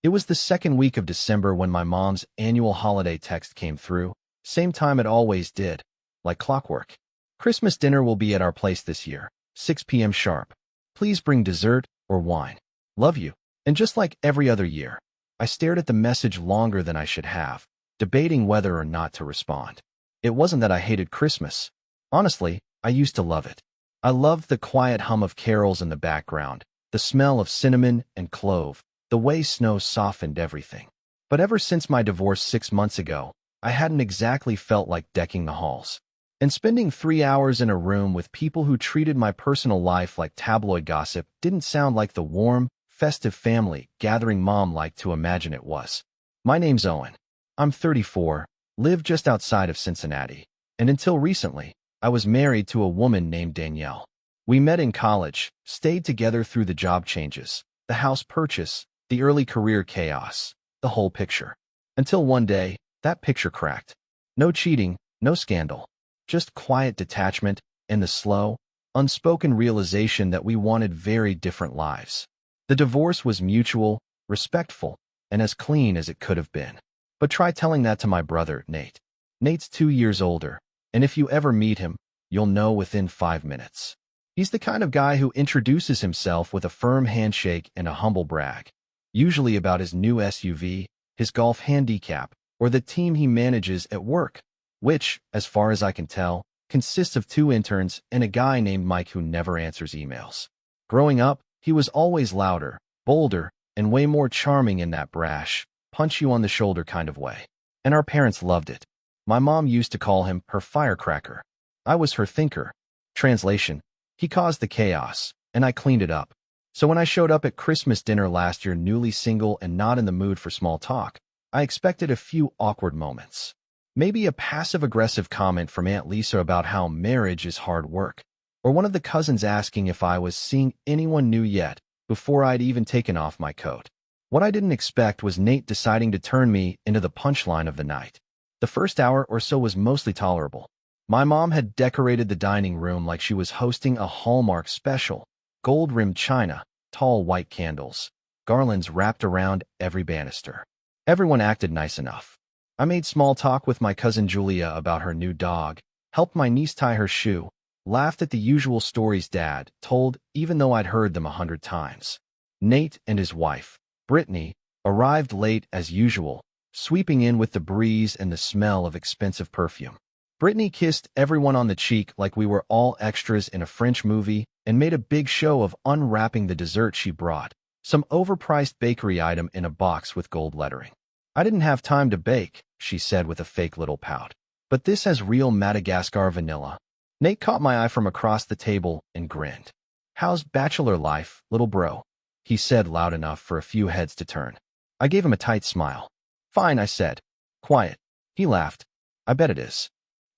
It was the second week of December when my mom's annual holiday text came through, same time it always did, like clockwork. Christmas dinner will be at our place this year, 6 p.m. sharp. Please bring dessert or wine. Love you. And just like every other year, I stared at the message longer than I should have, debating whether or not to respond. It wasn't that I hated Christmas. Honestly, I used to love it. I loved the quiet hum of carols in the background, the smell of cinnamon and clove, the way snow softened everything. But ever since my divorce 6 months ago, I hadn't exactly felt like decking the halls. And spending 3 hours in a room with people who treated my personal life like tabloid gossip didn't sound like the warm, festive family gathering Mom liked to imagine it was. My name's Owen. I'm 34, live just outside of Cincinnati, and until recently, I was married to a woman named Danielle. We met in college, stayed together through the job changes, the house purchase, the early career chaos, the whole picture. Until one day, that picture cracked. No cheating, no scandal, just quiet detachment and the slow, unspoken realization that we wanted very different lives. The divorce was mutual, respectful, and as clean as it could have been. But try telling that to my brother, Nate. Nate's 2 years older, and if you ever meet him, you'll know within 5 minutes. He's the kind of guy who introduces himself with a firm handshake and a humble brag, usually about his new SUV, his golf handicap, or the team he manages at work, which, as far as I can tell, consists of 2 interns and a guy named Mike who never answers emails. Growing up, he was always louder, bolder, and way more charming in that brash, punch-you-on-the-shoulder kind of way. And our parents loved it. My mom used to call him her firecracker. I was her thinker. Translation: he caused the chaos, and I cleaned it up. So when I showed up at Christmas dinner last year newly single and not in the mood for small talk, I expected a few awkward moments. Maybe a passive-aggressive comment from Aunt Lisa about how marriage is hard work, or one of the cousins asking if I was seeing anyone new yet before I'd even taken off my coat. What I didn't expect was Nate deciding to turn me into the punchline of the night. The first hour or so was mostly tolerable. My mom had decorated the dining room like she was hosting a Hallmark special. Gold-rimmed china, tall white candles, garlands wrapped around every banister. Everyone acted nice enough. I made small talk with my cousin Julia about her new dog, helped my niece tie her shoe, laughed at the usual stories Dad told even though I'd heard them 100 times. Nate and his wife, Brittany, arrived late as usual, sweeping in with the breeze and the smell of expensive perfume. Brittany kissed everyone on the cheek like we were all extras in a French movie and made a big show of unwrapping the dessert she brought, some overpriced bakery item in a box with gold lettering. I didn't have time to bake, she said with a fake little pout. But this has real Madagascar vanilla. Nate caught my eye from across the table and grinned. How's bachelor life, little bro? He said loud enough for a few heads to turn. I gave him a tight smile. Fine, I said. Quiet. He laughed. I bet it is.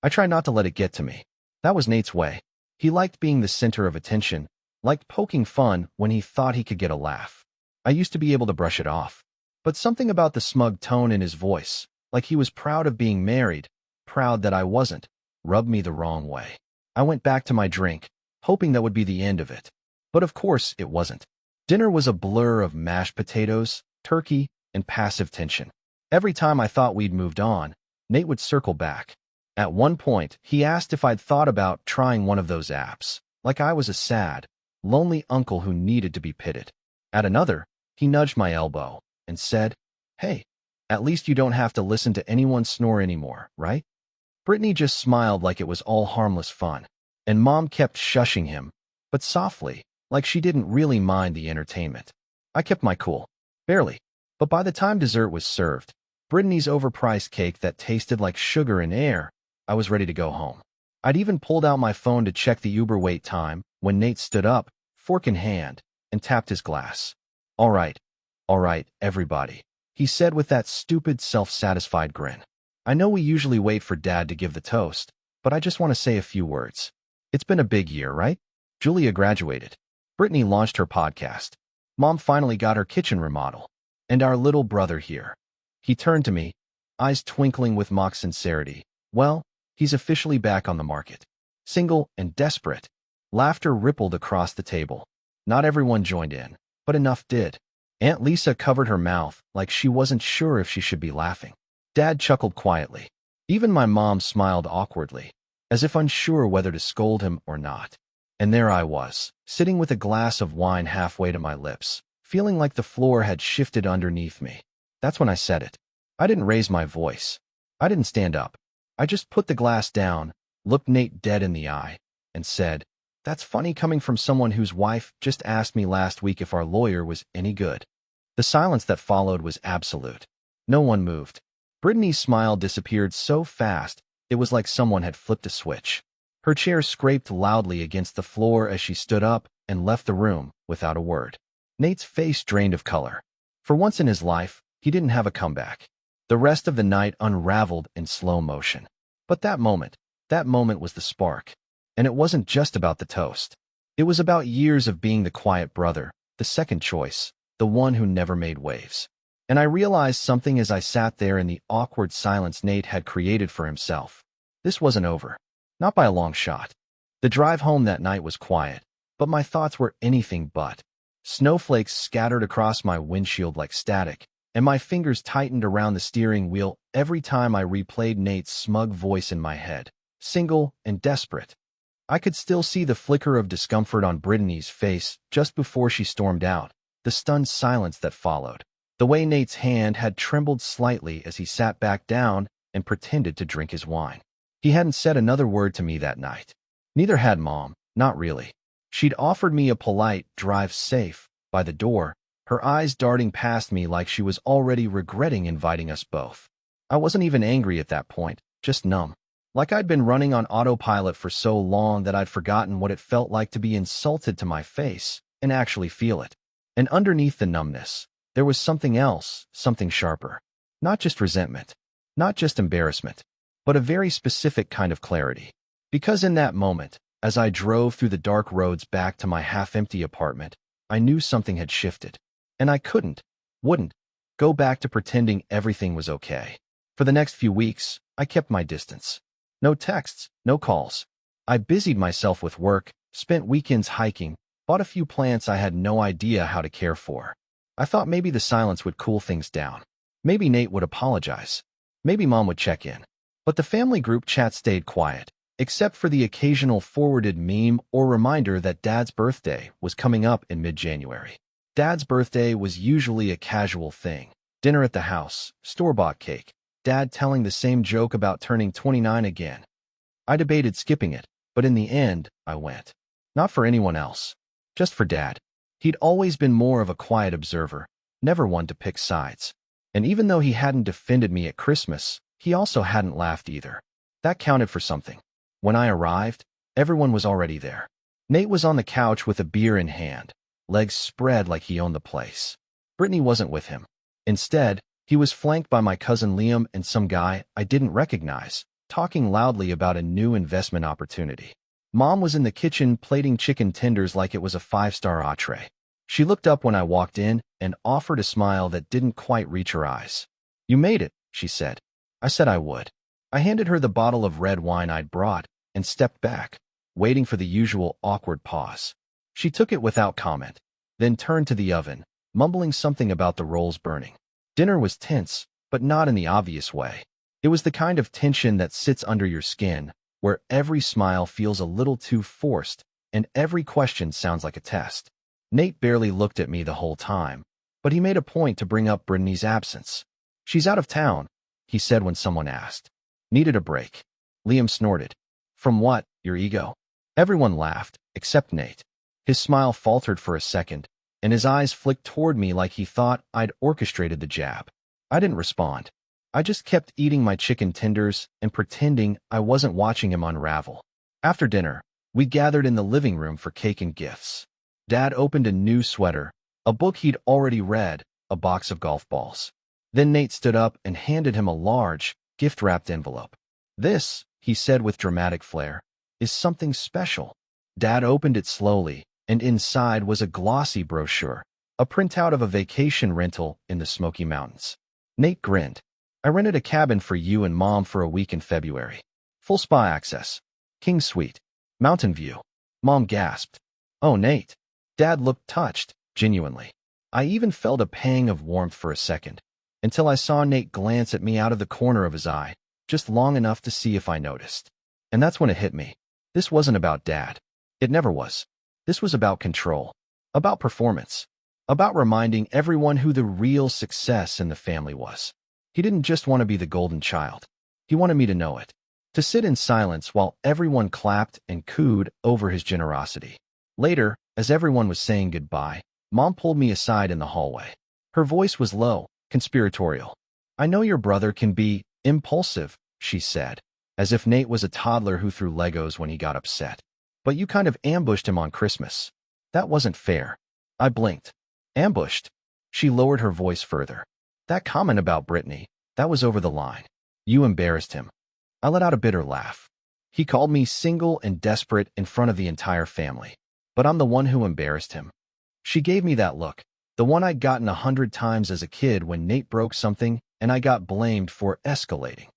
I tried not to let it get to me. That was Nate's way. He liked being the center of attention, liked poking fun when he thought he could get a laugh. I used to be able to brush it off. But something about the smug tone in his voice, like he was proud of being married, proud that I wasn't, rubbed me the wrong way. I went back to my drink, hoping that would be the end of it. But of course it wasn't. Dinner was a blur of mashed potatoes, turkey, and passive tension. Every time I thought we'd moved on, Nate would circle back. At one point, he asked if I'd thought about trying one of those apps, like I was a sad, lonely uncle who needed to be pitted. At another, he nudged my elbow and said, "Hey, at least you don't have to listen to anyone snore anymore, right?" Brittany just smiled like it was all harmless fun, and Mom kept shushing him, but softly, like she didn't really mind the entertainment. I kept my cool. Barely. But by the time dessert was served, Brittany's overpriced cake that tasted like sugar and air, I was ready to go home. I'd even pulled out my phone to check the Uber wait time when Nate stood up, fork in hand, and tapped his glass. All right, everybody," he said with that stupid self-satisfied grin. "I know we usually wait for Dad to give the toast, but I just want to say a few words. It's been a big year, right? Julia graduated. Brittany launched her podcast. Mom finally got her kitchen remodel. And our little brother here." He turned to me, eyes twinkling with mock sincerity. "Well, he's officially back on the market. Single and desperate." Laughter rippled across the table. Not everyone joined in, but enough did. Aunt Lisa covered her mouth like she wasn't sure if she should be laughing. Dad chuckled quietly. Even my mom smiled awkwardly, as if unsure whether to scold him or not. And there I was, sitting with a glass of wine halfway to my lips, feeling like the floor had shifted underneath me. That's when I said it. I didn't raise my voice. I didn't stand up. I just put the glass down, looked Nate dead in the eye, and said, "That's funny coming from someone whose wife just asked me last week if our lawyer was any good." The silence that followed was absolute. No one moved. Brittany's smile disappeared so fast, it was like someone had flipped a switch. Her chair scraped loudly against the floor as she stood up and left the room without a word. Nate's face drained of color. For once in his life, he didn't have a comeback. The rest of the night unraveled in slow motion. But that moment was the spark. And it wasn't just about the toast. It was about years of being the quiet brother, the second choice, the one who never made waves. And I realized something as I sat there in the awkward silence Nate had created for himself. This wasn't over. Not by a long shot. The drive home that night was quiet, but my thoughts were anything but. Snowflakes scattered across my windshield like static, and my fingers tightened around the steering wheel every time I replayed Nate's smug voice in my head, single and desperate. I could still see the flicker of discomfort on Brittany's face just before she stormed out, the stunned silence that followed, the way Nate's hand had trembled slightly as he sat back down and pretended to drink his wine. He hadn't said another word to me that night. Neither had Mom, not really. She'd offered me a polite drive safe by the door, her eyes darting past me like she was already regretting inviting us both. I wasn't even angry at that point, just numb. Like I'd been running on autopilot for so long that I'd forgotten what it felt like to be insulted to my face and actually feel it. And underneath the numbness, there was something else, something sharper. Not just resentment, not just embarrassment, but a very specific kind of clarity. Because in that moment, as I drove through the dark roads back to my half-empty apartment, I knew something had shifted. And I wouldn't, go back to pretending everything was okay. For the next few weeks, I kept my distance. No texts, no calls. I busied myself with work, spent weekends hiking, bought a few plants I had no idea how to care for. I thought maybe the silence would cool things down. Maybe Nate would apologize. Maybe Mom would check in. But the family group chat stayed quiet, except for the occasional forwarded meme or reminder that Dad's birthday was coming up in mid-January. Dad's birthday was usually a casual thing. Dinner at the house, store-bought cake, Dad telling the same joke about turning 29 again. I debated skipping it, but in the end, I went. Not for anyone else. Just for Dad. He'd always been more of a quiet observer, never one to pick sides. And even though he hadn't defended me at Christmas, he also hadn't laughed either. That counted for something. When I arrived, everyone was already there. Nate was on the couch with a beer in hand, legs spread like he owned the place. Brittany wasn't with him. Instead, he was flanked by my cousin Liam and some guy I didn't recognize, talking loudly about a new investment opportunity. Mom was in the kitchen plating chicken tenders like it was a five-star entree. She looked up when I walked in and offered a smile that didn't quite reach her eyes. "You made it," she said. I said I would. I handed her the bottle of red wine I'd brought and stepped back, waiting for the usual awkward pause. She took it without comment, then turned to the oven, mumbling something about the rolls burning. Dinner was tense, but not in the obvious way. It was the kind of tension that sits under your skin, where every smile feels a little too forced and every question sounds like a test. Nate barely looked at me the whole time, but he made a point to bring up Brittany's absence. "She's out of town," he said when someone asked. "Needed a break." Liam snorted. "From what, your ego?" Everyone laughed, except Nate. His smile faltered for a second, and his eyes flicked toward me like he thought I'd orchestrated the jab. I didn't respond. I just kept eating my chicken tenders and pretending I wasn't watching him unravel. After dinner, we gathered in the living room for cake and gifts. Dad opened a new sweater, a book he'd already read, a box of golf balls. Then Nate stood up and handed him a large, gift-wrapped envelope. "This," he said with dramatic flair, "is something special." Dad opened it slowly, and inside was a glossy brochure, a printout of a vacation rental in the Smoky Mountains. Nate grinned. "I rented a cabin for you and Mom for a week in February. Full spa access. King suite. Mountain view." Mom gasped. "Oh, Nate." Dad looked touched, genuinely. I even felt a pang of warmth for a second, until I saw Nate glance at me out of the corner of his eye, just long enough to see if I noticed. And that's when it hit me. This wasn't about Dad. It never was. This was about control, about performance, about reminding everyone who the real success in the family was. He didn't just want to be the golden child. He wanted me to know it, to sit in silence while everyone clapped and cooed over his generosity. Later, as everyone was saying goodbye, Mom pulled me aside in the hallway. Her voice was low, conspiratorial. "I know your brother can be impulsive," she said, as if Nate was a toddler who threw Legos when he got upset. "But you kind of ambushed him on Christmas. That wasn't fair." I blinked. "Ambushed?" She lowered her voice further. "That comment about Brittany, that was over the line. You embarrassed him." I let out a bitter laugh. "He called me single and desperate in front of the entire family. But I'm the one who embarrassed him." She gave me that look, the one I'd gotten 100 times as a kid when Nate broke something and I got blamed for escalating.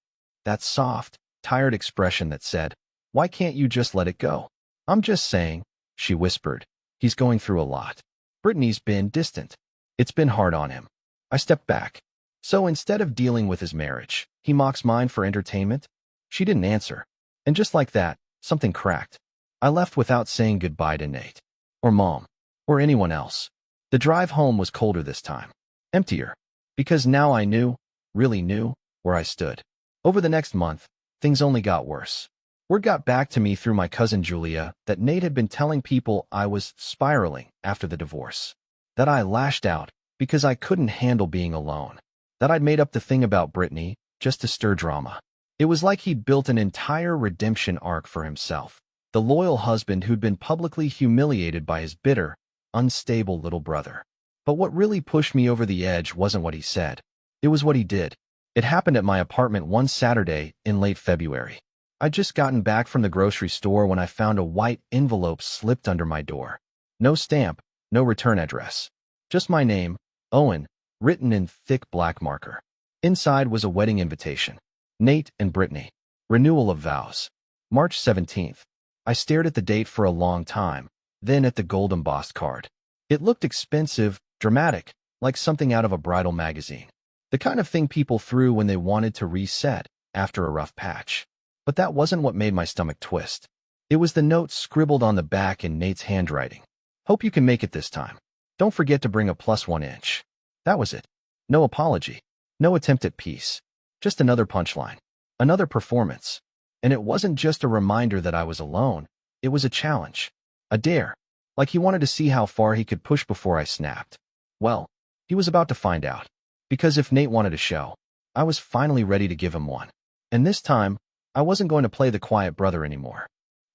That soft, tired expression that said, "Why can't you just let it go?" "I'm just saying," she whispered. "He's going through a lot. Brittany's been distant. It's been hard on him." I stepped back. "So instead of dealing with his marriage, he mocks mine for entertainment?" She didn't answer. And just like that, something cracked. I left without saying goodbye to Nate, or Mom, or anyone else. The drive home was colder this time, emptier, because now I knew, really knew, where I stood. Over the next month, things only got worse. Word got back to me through my cousin Julia that Nate had been telling people I was spiraling after the divorce, that I lashed out because I couldn't handle being alone, that I'd made up the thing about Brittany just to stir drama. It was like he'd built an entire redemption arc for himself, the loyal husband who'd been publicly humiliated by his bitter, unstable little brother. But what really pushed me over the edge wasn't what he said. It was what he did. It happened at my apartment one Saturday in late February. I'd just gotten back from the grocery store when I found a white envelope slipped under my door. No stamp, no return address. Just my name, Owen, written in thick black marker. Inside was a wedding invitation. Nate and Brittany. Renewal of vows. March 17th. I stared at the date for a long time, then at the gold embossed card. It looked expensive, dramatic, like something out of a bridal magazine. The kind of thing people threw when they wanted to reset after a rough patch. But that wasn't what made my stomach twist. It was the note scribbled on the back in Nate's handwriting. "Hope you can make it this time. Don't forget to bring a +1 inch." That was it. No apology. No attempt at peace. Just another punchline. Another performance. And it wasn't just a reminder that I was alone. It was a challenge. A dare. Like he wanted to see how far he could push before I snapped. Well, he was about to find out. Because if Nate wanted a show, I was finally ready to give him one. And this time, I wasn't going to play the quiet brother anymore.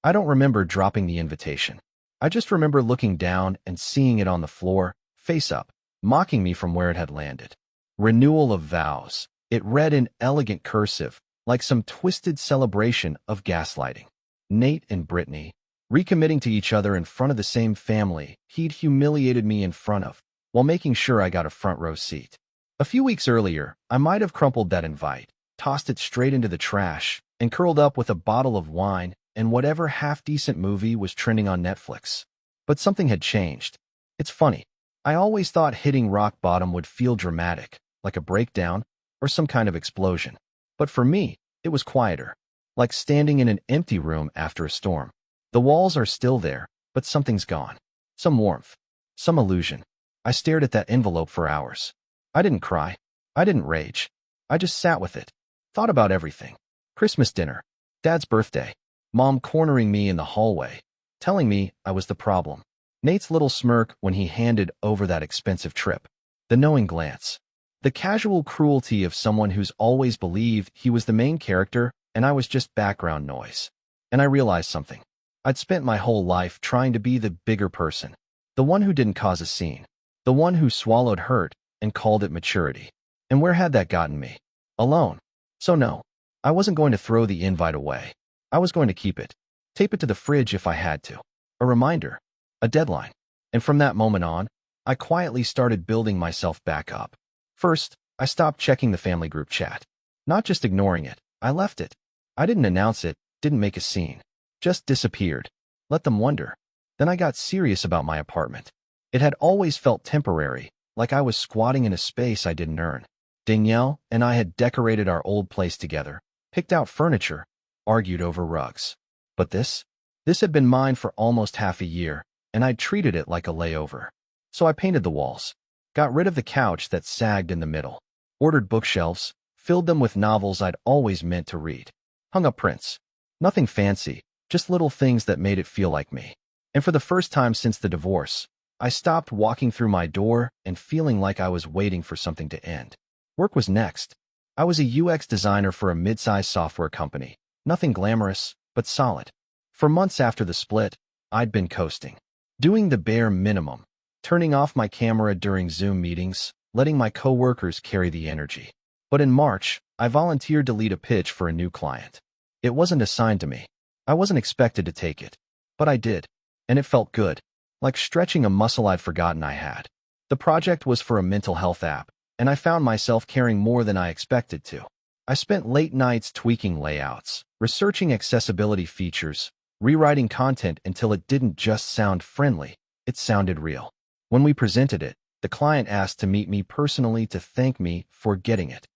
I don't remember dropping the invitation. I just remember looking down and seeing it on the floor, face up, mocking me from where it had landed. Renewal of vows. It read in elegant cursive, like some twisted celebration of gaslighting. Nate and Brittany, recommitting to each other in front of the same family he'd humiliated me in front of, while making sure I got a front row seat. A few weeks earlier, I might have crumpled that invite, tossed it straight into the trash, and curled up with a bottle of wine and whatever half-decent movie was trending on Netflix. But something had changed. It's funny. I always thought hitting rock bottom would feel dramatic, like a breakdown or some kind of explosion. But for me, it was quieter, like standing in an empty room after a storm. The walls are still there, but something's gone. Some warmth, some illusion. I stared at that envelope for hours. I didn't cry. I didn't rage. I just sat with it. Thought about everything. Christmas dinner. Dad's birthday. Mom cornering me in the hallway, telling me I was the problem. Nate's little smirk when he handed over that expensive trip. The knowing glance. The casual cruelty of someone who's always believed he was the main character and I was just background noise. And I realized something. I'd spent my whole life trying to be the bigger person. The one who didn't cause a scene. The one who swallowed hurt and called it maturity. And where had that gotten me? Alone. So no, I wasn't going to throw the invite away. I was going to keep it. Tape it to the fridge if I had to. A reminder. A deadline. And from that moment on, I quietly started building myself back up. First, I stopped checking the family group chat. Not just ignoring it, I left it. I didn't announce it, didn't make a scene. Just disappeared. Let them wonder. Then I got serious about my apartment. It had always felt temporary, like I was squatting in a space I didn't earn. Danielle and I had decorated our old place together, picked out furniture, argued over rugs. But this had been mine for almost half a year, and I'd treated it like a layover. So I painted the walls, got rid of the couch that sagged in the middle, ordered bookshelves, filled them with novels I'd always meant to read, hung up prints. Nothing fancy, just little things that made it feel like me. And for the first time since the divorce, I stopped walking through my door and feeling like I was waiting for something to end. Work was next. I was a UX designer for a mid-sized software company. Nothing glamorous, but solid. For months after the split, I'd been coasting, doing the bare minimum, turning off my camera during Zoom meetings, letting my coworkers carry the energy. But in March, I volunteered to lead a pitch for a new client. It wasn't assigned to me. I wasn't expected to take it, but I did, and it felt good, like stretching a muscle I'd forgotten I had. The project was for a mental health app, and I found myself caring more than I expected to. I spent late nights tweaking layouts, researching accessibility features, rewriting content until it didn't just sound friendly, it sounded real. When we presented it, the client asked to meet me personally to thank me for getting it.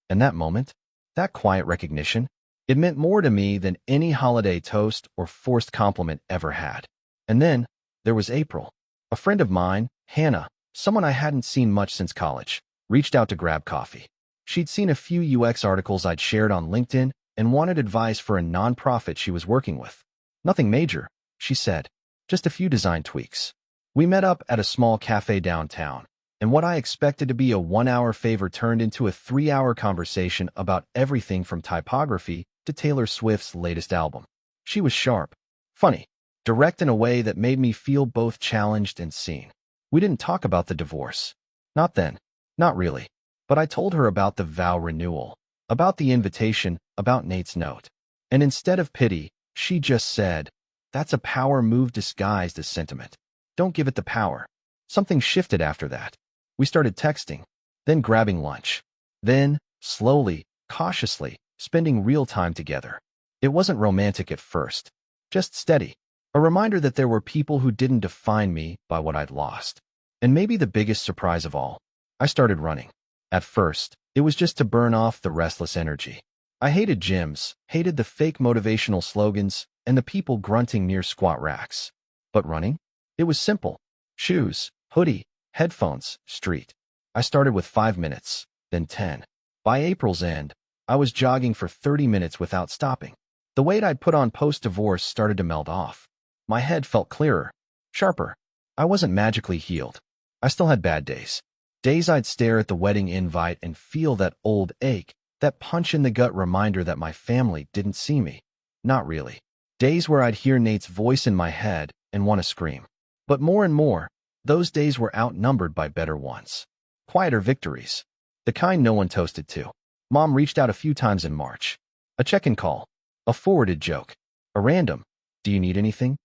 And that moment, that quiet recognition, it meant more to me than any holiday toast or forced compliment ever had. And then, there was April. A friend of mine, Hannah, someone I hadn't seen much since college, reached out to grab coffee. She'd seen a few UX articles I'd shared on LinkedIn and wanted advice for a nonprofit she was working with. Nothing major, she said, just a few design tweaks. We met up at a small cafe downtown, and what I expected to be a 1-hour favor turned into a 3-hour conversation about everything from typography to Taylor Swift's latest album. She was sharp, funny, direct in a way that made me feel both challenged and seen. We didn't talk about the divorce. Not then, not really. But I told her about the vow renewal, about the invitation, about Nate's note. And instead of pity, she just said, "That's a power move disguised as sentiment. Don't give it the power." Something shifted after that. We started texting, then grabbing lunch. Then, slowly, cautiously, spending real time together. It wasn't romantic at first, just steady. A reminder that there were people who didn't define me by what I'd lost. And maybe the biggest surprise of all, I started running. At first, it was just to burn off the restless energy. I hated gyms, hated the fake motivational slogans, and the people grunting near squat racks. But running? It was simple. Shoes, hoodie, headphones, street. I started with 5 minutes, then 10. By April's end, I was jogging for 30 minutes without stopping. The weight I'd put on post-divorce started to melt off. My head felt clearer, sharper. I wasn't magically healed. I still had bad days. Days I'd stare at the wedding invite and feel that old ache, that punch-in-the-gut reminder that my family didn't see me. Not really. Days where I'd hear Nate's voice in my head and want to scream. But more and more, those days were outnumbered by better ones. Quieter victories. The kind no one toasted to. Mom reached out a few times in March. A check-in call. A forwarded joke. A random, "Do you need anything?"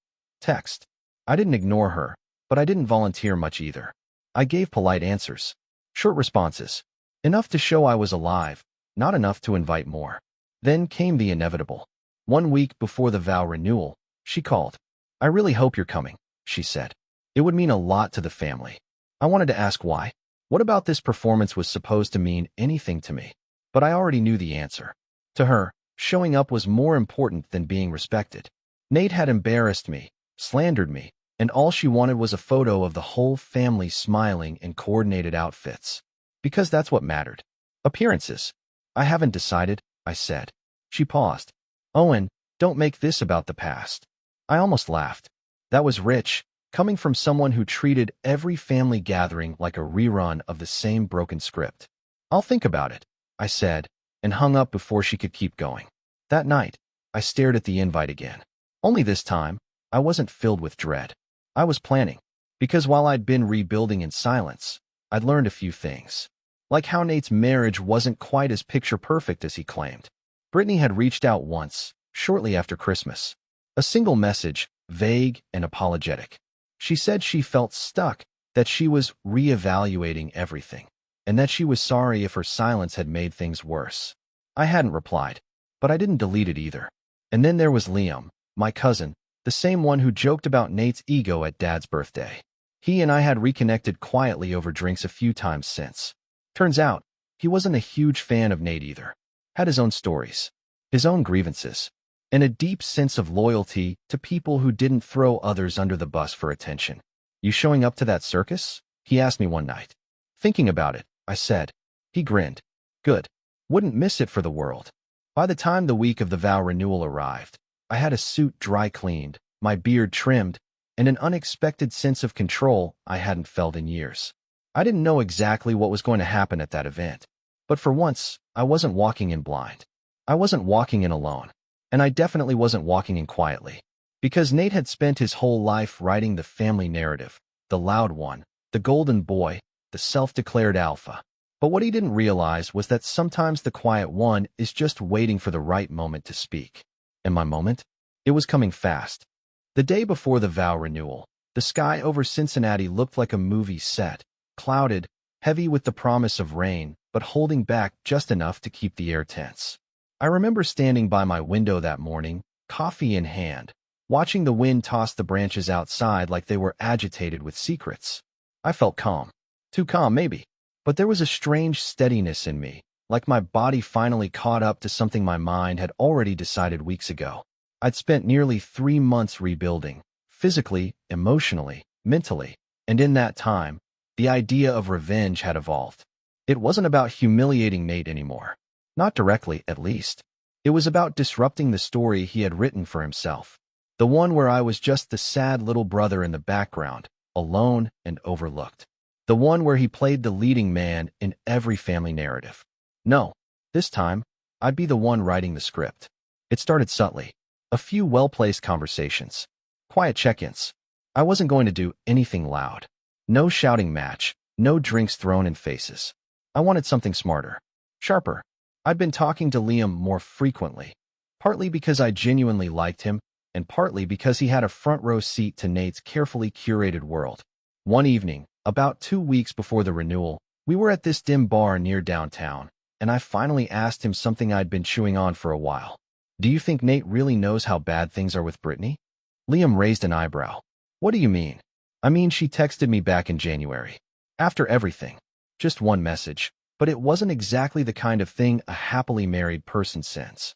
text. I didn't ignore her, but I didn't volunteer much either. I gave polite answers. Short responses. Enough to show I was alive, not enough to invite more. Then came the inevitable. 1 week before the vow renewal, she called. "I really hope you're coming," she said. It would mean a lot to the family. I wanted to ask why. What about this performance was supposed to mean anything to me? But I already knew the answer. To her, showing up was more important than being respected. Nate had embarrassed me, slandered me, and all she wanted was a photo of the whole family smiling in coordinated outfits. Because that's what mattered. Appearances. "I haven't decided," I said. She paused. "Owen, don't make this about the past." I almost laughed. That was rich, coming from someone who treated every family gathering like a rerun of the same broken script. "I'll think about it," I said, and hung up before she could keep going. That night, I stared at the invite again. Only this time, I wasn't filled with dread. I was planning, because while I'd been rebuilding in silence, I'd learned a few things. Like how Nate's marriage wasn't quite as picture-perfect as he claimed. Brittany had reached out once, shortly after Christmas. A single message, vague and apologetic. She said she felt stuck, that she was reevaluating everything, and that she was sorry if her silence had made things worse. I hadn't replied, but I didn't delete it either. And then there was Liam, my cousin, the same one who joked about Nate's ego at Dad's birthday. He and I had reconnected quietly over drinks a few times since. Turns out, he wasn't a huge fan of Nate either. Had his own stories, his own grievances, and a deep sense of loyalty to people who didn't throw others under the bus for attention. You showing up to that circus? He asked me one night. Thinking about it, I said. He grinned. Good. Wouldn't miss it for the world. By the time the week of the vow renewal arrived, I had a suit dry cleaned, my beard trimmed, and an unexpected sense of control I hadn't felt in years. I didn't know exactly what was going to happen at that event, but for once, I wasn't walking in blind. I wasn't walking in alone, and I definitely wasn't walking in quietly, because Nate had spent his whole life writing the family narrative, the loud one, the golden boy, the self-declared alpha. But what he didn't realize was that sometimes the quiet one is just waiting for the right moment to speak. And my moment? It was coming fast. The day before the vow renewal, the sky over Cincinnati looked like a movie set, clouded, heavy with the promise of rain, but holding back just enough to keep the air tense. I remember standing by my window that morning, coffee in hand, watching the wind toss the branches outside like they were agitated with secrets. I felt calm. Too calm, maybe. But there was a strange steadiness in me, like my body finally caught up to something my mind had already decided weeks ago. I'd spent nearly 3 months rebuilding, physically, emotionally, mentally, and in that time, the idea of revenge had evolved. It wasn't about humiliating Nate anymore. Not directly, at least. It was about disrupting the story he had written for himself. The one where I was just the sad little brother in the background, alone and overlooked. The one where he played the leading man in every family narrative. No, this time, I'd be the one writing the script. It started subtly. A few well-placed conversations. Quiet check-ins. I wasn't going to do anything loud. No shouting match. No drinks thrown in faces. I wanted something smarter. Sharper. I'd been talking to Liam more frequently. Partly because I genuinely liked him, and partly because he had a front-row seat to Nate's carefully curated world. One evening, about 2 weeks before the renewal, we were at this dim bar near downtown, and I finally asked him something I'd been chewing on for a while. Do you think Nate really knows how bad things are with Brittany? Liam raised an eyebrow. What do you mean? I mean, she texted me back in January. After everything. Just one message, but it wasn't exactly the kind of thing a happily married person sends.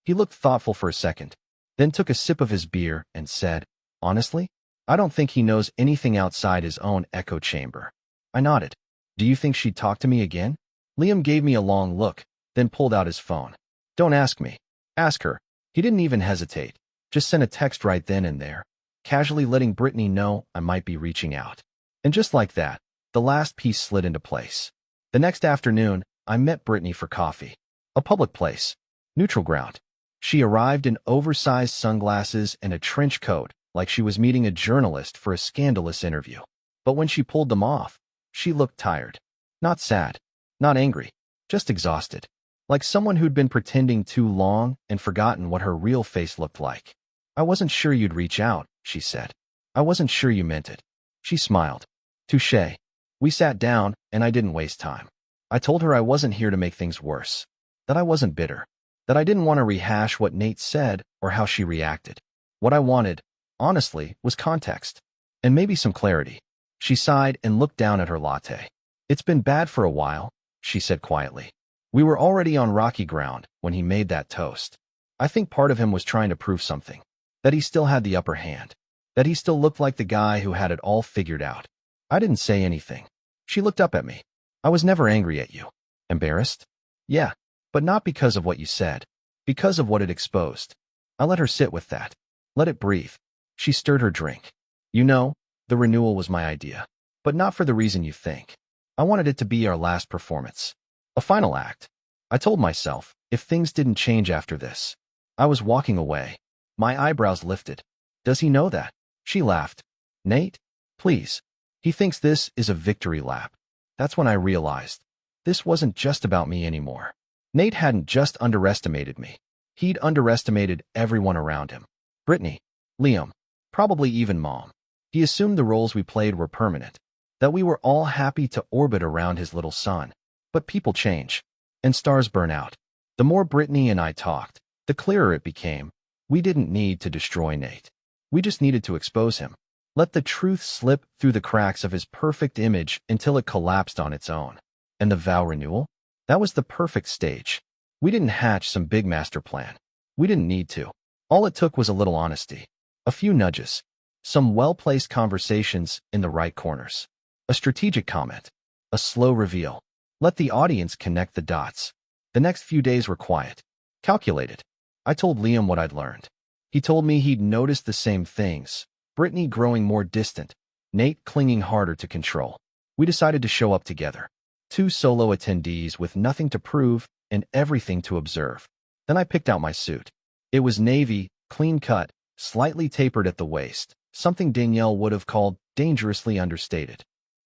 He looked thoughtful for a second, then took a sip of his beer and said, Honestly, I don't think he knows anything outside his own echo chamber. I nodded. Do you think she'd talk to me again? Liam gave me a long look, then pulled out his phone. Don't ask me. Ask her. He didn't even hesitate. Just sent a text right then and there, casually letting Brittany know I might be reaching out. And just like that, the last piece slid into place. The next afternoon, I met Brittany for coffee. A public place. Neutral ground. She arrived in oversized sunglasses and a trench coat, like she was meeting a journalist for a scandalous interview. But when she pulled them off, she looked tired. Not sad. Not angry. Just exhausted. Like someone who'd been pretending too long and forgotten what her real face looked like. I wasn't sure you'd reach out, she said. I wasn't sure you meant it. She smiled. Touché. We sat down, and I didn't waste time. I told her I wasn't here to make things worse. That I wasn't bitter. That I didn't want to rehash what Nate said or how she reacted. What I wanted, honestly, was context. And maybe some clarity. She sighed and looked down at her latte. It's been bad for a while, she said quietly. We were already on rocky ground when he made that toast. I think part of him was trying to prove something. That he still had the upper hand. That he still looked like the guy who had it all figured out. I didn't say anything. She looked up at me. I was never angry at you. Embarrassed? Yeah, but not because of what you said. Because of what it exposed. I let her sit with that. Let it breathe. She stirred her drink. You know, the renewal was my idea. But not for the reason you think. I wanted it to be our last performance. A final act. I told myself, if things didn't change after this. I was walking away. My eyebrows lifted. Does he know that? She laughed. Nate? Please. He thinks this is a victory lap. That's when I realized. This wasn't just about me anymore. Nate hadn't just underestimated me. He'd underestimated everyone around him. Brittany, Liam, probably even Mom. He assumed the roles we played were permanent. That we were all happy to orbit around his little son. But people change. And stars burn out. The more Brittany and I talked, the clearer it became. We didn't need to destroy Nate. We just needed to expose him. Let the truth slip through the cracks of his perfect image until it collapsed on its own. And the vow renewal? That was the perfect stage. We didn't hatch some big master plan. We didn't need to. All it took was a little honesty, a few nudges, some well-placed conversations in the right corners, a strategic comment, a slow reveal. Let the audience connect the dots. The next few days were quiet, calculated. I told Liam what I'd learned. He told me he'd noticed the same things. Brittany growing more distant, Nate clinging harder to control. We decided to show up together. Two solo attendees with nothing to prove and everything to observe. Then I picked out my suit. It was navy, clean-cut, slightly tapered at the waist, something Danielle would have called dangerously understated.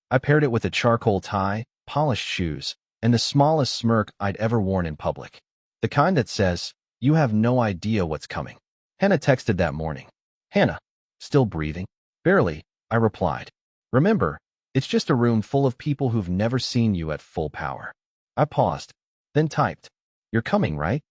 I paired it with a charcoal tie, polished shoes, and the smallest smirk I'd ever worn in public. The kind that says, "You have no idea what's coming." Hannah texted that morning. "Hannah, still breathing?" "Barely," I replied. "Remember, it's just a room full of people who've never seen you at full power." I paused, then typed, "You're coming, right?"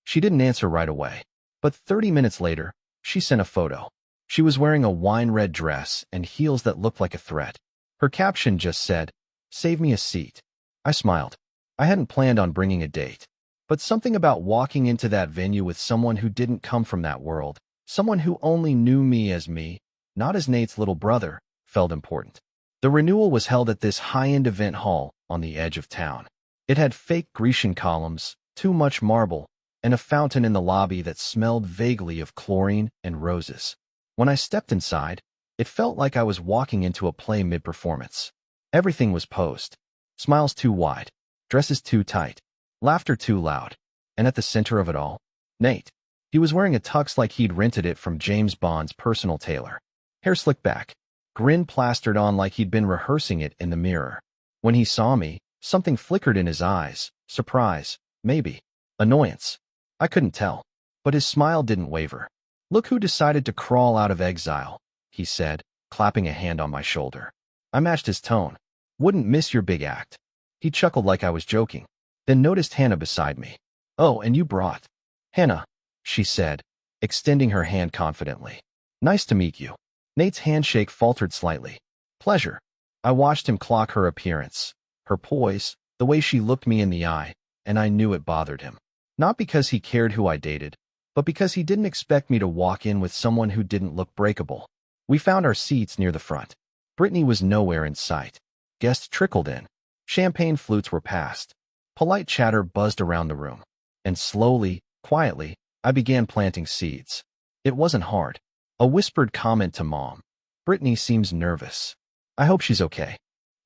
She didn't answer right away, but 30 minutes later, she sent a photo. She was wearing a wine-red dress and heels that looked like a threat. Her caption just said, "Save me a seat." I smiled. I hadn't planned on bringing a date, but something about walking into that venue with someone who didn't come from that world, someone who only knew me as me, not as Nate's little brother, felt important. The renewal was held at this high-end event hall on the edge of town. It had fake Grecian columns, too much marble, and a fountain in the lobby that smelled vaguely of chlorine and roses. When I stepped inside, it felt like I was walking into a play mid-performance. Everything was posed. Smiles too wide, dresses too tight, laughter too loud. And at the center of it all, Nate. He was wearing a tux like he'd rented it from James Bond's personal tailor. Hair slicked back, grin plastered on like he'd been rehearsing it in the mirror. When he saw me, something flickered in his eyes. Surprise, maybe. Annoyance. I couldn't tell. But his smile didn't waver. "Look who decided to crawl out of exile," he said, clapping a hand on my shoulder. I matched his tone. "Wouldn't miss your big act." He chuckled like I was joking, then noticed Hannah beside me. "Oh, and you brought." "Hannah," she said, extending her hand confidently. "Nice to meet you." Nate's handshake faltered slightly. "Pleasure." I watched him clock her appearance, her poise, the way she looked me in the eye, and I knew it bothered him. Not because he cared who I dated, but because he didn't expect me to walk in with someone who didn't look breakable. We found our seats near the front. Brittany was nowhere in sight. Guests trickled in. Champagne flutes were passed. Polite chatter buzzed around the room. And slowly, quietly, I began planting seeds. It wasn't hard. A whispered comment to Mom. "Brittany seems nervous. I hope she's okay."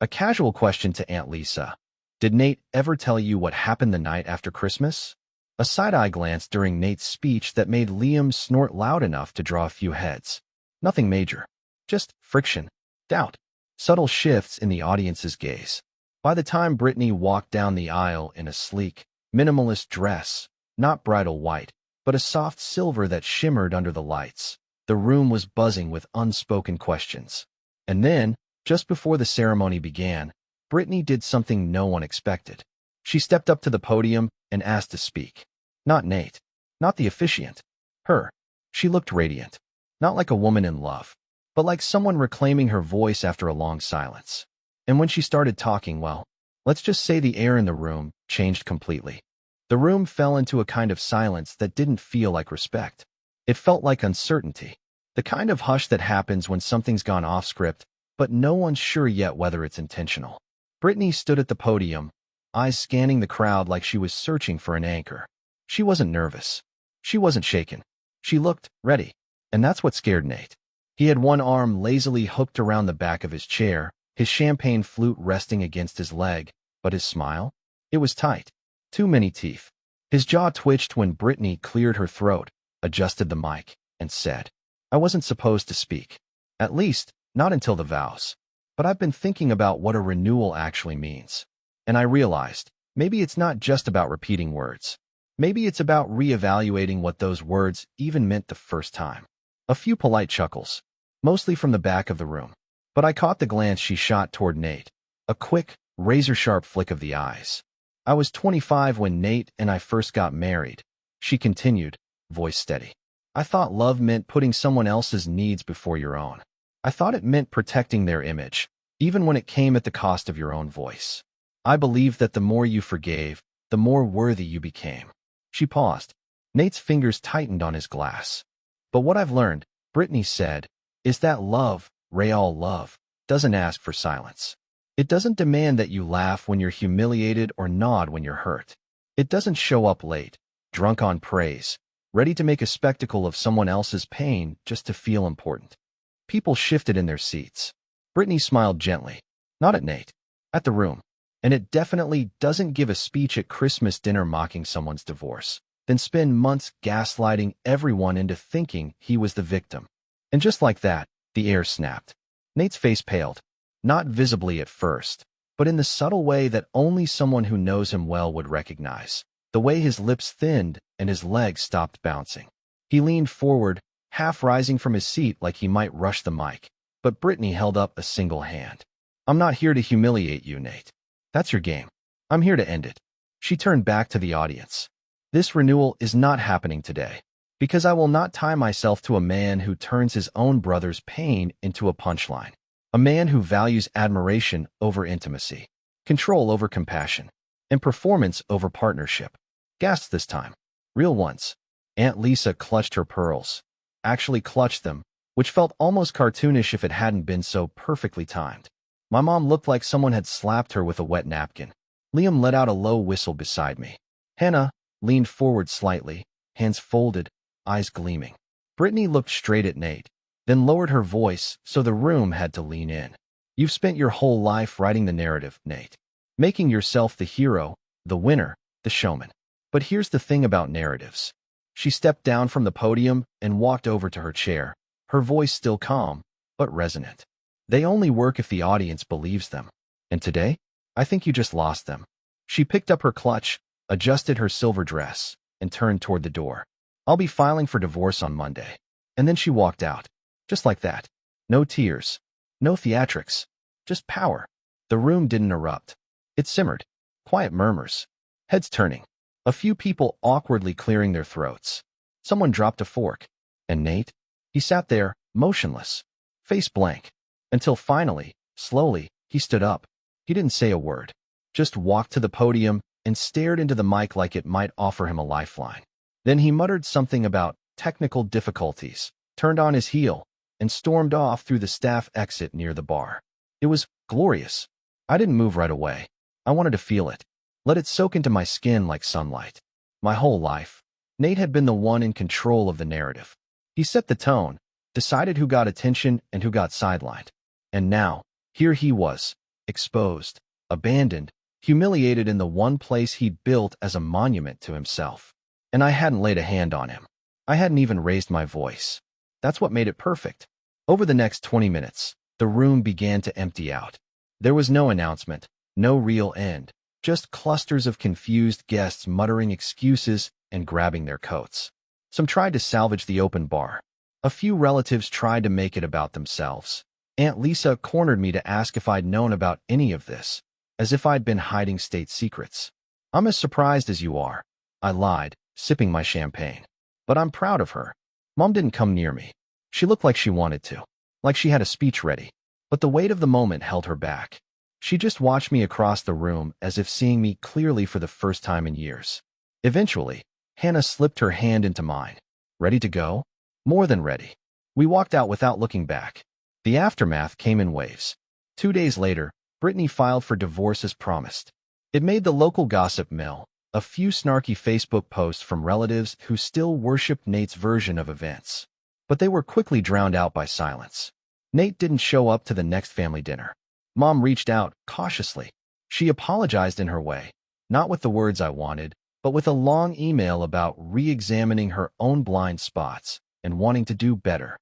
A casual question to Aunt Lisa. "Did Nate ever tell you what happened the night after Christmas?" A side-eye glance during Nate's speech that made Liam snort loud enough to draw a few heads. Nothing major. Just friction, doubt, subtle shifts in the audience's gaze. By the time Brittany walked down the aisle in a sleek, minimalist dress, not bridal white, but a soft silver that shimmered under the lights, the room was buzzing with unspoken questions. And then, just before the ceremony began, Brittany did something no one expected. She stepped up to the podium and asked to speak. Not Nate. Not the officiant. Her. She looked radiant. Not like a woman in love, but like someone reclaiming her voice after a long silence. And when she started talking, well, let's just say the air in the room changed completely. The room fell into a kind of silence that didn't feel like respect. It felt like uncertainty. The kind of hush that happens when something's gone off script, but no one's sure yet whether it's intentional. Brittany stood at the podium, eyes scanning the crowd like she was searching for an anchor. She wasn't nervous. She wasn't shaken. She looked ready. And that's what scared Nate. He had one arm lazily hooked around the back of his chair, his champagne flute resting against his leg, but his smile? It was tight. Too many teeth. His jaw twitched when Brittany cleared her throat, adjusted the mic, and said, "I wasn't supposed to speak. At least, not until the vows. But I've been thinking about what a renewal actually means. And I realized, maybe it's not just about repeating words. Maybe it's about reevaluating what those words even meant the first time." A few polite chuckles, mostly from the back of the room. But I caught the glance she shot toward Nate, a quick, razor-sharp flick of the eyes. "I was 25 when Nate and I first got married," she continued, voice steady. "I thought love meant putting someone else's needs before your own. I thought it meant protecting their image, even when it came at the cost of your own voice. I believed that the more you forgave, the more worthy you became. She paused. Nate's fingers tightened on his glass. But what I've learned, Brittany said, is that love, real love, doesn't ask for silence. It doesn't demand that you laugh when you're humiliated or nod when you're hurt. It doesn't show up late, drunk on praise, ready to make a spectacle of someone else's pain just to feel important. People shifted in their seats. Brittany smiled gently, not at Nate, at the room. And it definitely doesn't give a speech at Christmas dinner mocking someone's divorce, then spend months gaslighting everyone into thinking he was the victim. And just like that, the air snapped. Nate's face paled, not visibly at first, but in the subtle way that only someone who knows him well would recognize. The way his lips thinned and his legs stopped bouncing. He leaned forward, half rising from his seat like he might rush the mic. But Brittany held up a single hand. I'm not here to humiliate you, Nate. That's your game. I'm here to end it. She turned back to the audience. This renewal is not happening today, because I will not tie myself to a man who turns his own brother's pain into a punchline. A man who values admiration over intimacy, control over compassion, and performance over partnership. Gasps this time. Real ones. Aunt Lisa clutched her pearls. Actually clutched them, which felt almost cartoonish if it hadn't been so perfectly timed. My mom looked like someone had slapped her with a wet napkin. Liam let out a low whistle beside me. Hannah leaned forward slightly, hands folded, eyes gleaming. Brittany looked straight at Nate, then lowered her voice so the room had to lean in. You've spent your whole life writing the narrative, Nate. Making yourself the hero, the winner, the showman. But here's the thing about narratives. She stepped down from the podium and walked over to her chair, her voice still calm, but resonant. They only work if the audience believes them. And today, I think you just lost them. She picked up her clutch, adjusted her silver dress, and turned toward the door. I'll be filing for divorce on Monday. And then she walked out. Just like that. No tears. No theatrics. Just power. The room didn't erupt. It simmered. Quiet murmurs. Heads turning. A few people awkwardly clearing their throats. Someone dropped a fork. And Nate? He sat there, motionless. Face blank. Until finally, slowly, he stood up. He didn't say a word. Just walked to the podium and stared into the mic like it might offer him a lifeline. Then he muttered something about technical difficulties, turned on his heel, and stormed off through the staff exit near the bar. It was glorious. I didn't move right away. I wanted to feel it. Let it soak into my skin like sunlight. My whole life, Nate had been the one in control of the narrative. He set the tone, decided who got attention and who got sidelined. And now, here he was, exposed, abandoned, humiliated in the one place he'd built as a monument to himself. And I hadn't laid a hand on him. I hadn't even raised my voice. That's what made it perfect. Over the next 20 minutes, the room began to empty out. There was no announcement, no real end, just clusters of confused guests muttering excuses and grabbing their coats. Some tried to salvage the open bar. A few relatives tried to make it about themselves. Aunt Lisa cornered me to ask if I'd known about any of this, as if I'd been hiding state secrets. I'm as surprised as you are, I lied, sipping my champagne. But I'm proud of her. Mom didn't come near me. She looked like she wanted to, like she had a speech ready. But the weight of the moment held her back. She just watched me across the room as if seeing me clearly for the first time in years. Eventually, Hannah slipped her hand into mine. Ready to go? More than ready. We walked out without looking back. The aftermath came in waves. 2 days later, Brittany filed for divorce as promised. It made the local gossip mill, a few snarky Facebook posts from relatives who still worshipped Nate's version of events. But they were quickly drowned out by silence. Nate didn't show up to the next family dinner. Mom reached out, cautiously. She apologized in her way, not with the words I wanted, but with a long email about re-examining her own blind spots and wanting to do better.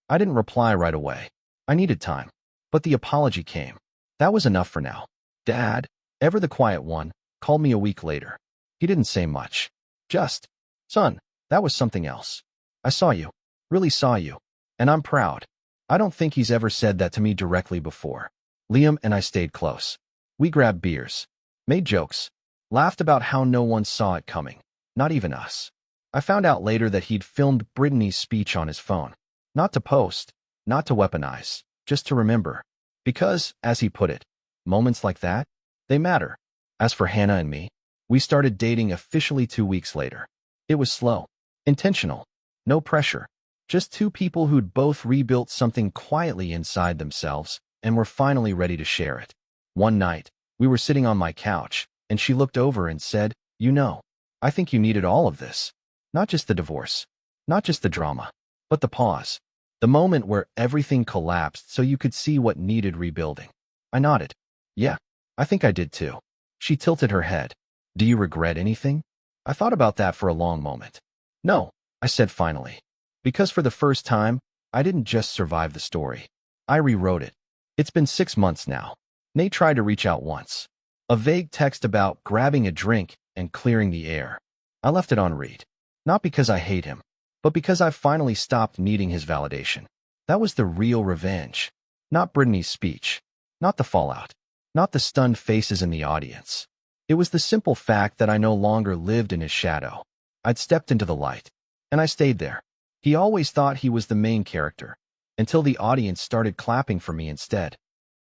I didn't reply right away. I needed time. But the apology came. That was enough for now. Dad, ever the quiet one, called me a week later. He didn't say much. Just, son, that was something else. I saw you. Really saw you. And I'm proud. I don't think he's ever said that to me directly before. Liam and I stayed close. We grabbed beers, made jokes, laughed about how no one saw it coming, not even us. I found out later that he'd filmed Brittany's speech on his phone. Not to post, not to weaponize, just to remember. Because, as he put it, moments like that, they matter. As for Hannah and me, we started dating officially 2 weeks later. It was slow, intentional, no pressure. Just two people who'd both rebuilt something quietly inside themselves and were finally ready to share it. One night, we were sitting on my couch, and she looked over and said, "You know, I think you needed all of this. Not just the divorce, not just the drama, but the pause. The moment where everything collapsed so you could see what needed rebuilding." I nodded. "Yeah, I think I did too." She tilted her head. "Do you regret anything?" I thought about that for a long moment. "No," I said finally. Because for the first time, I didn't just survive the story. I rewrote it. It's been 6 months now. Nate tried to reach out once. A vague text about grabbing a drink and clearing the air. I left it on read. Not because I hate him, but because I've finally stopped needing his validation. That was the real revenge. Not Brittany's speech. Not the fallout. Not the stunned faces in the audience. It was the simple fact that I no longer lived in his shadow. I'd stepped into the light, and I stayed there. He always thought he was the main character, until the audience started clapping for me instead.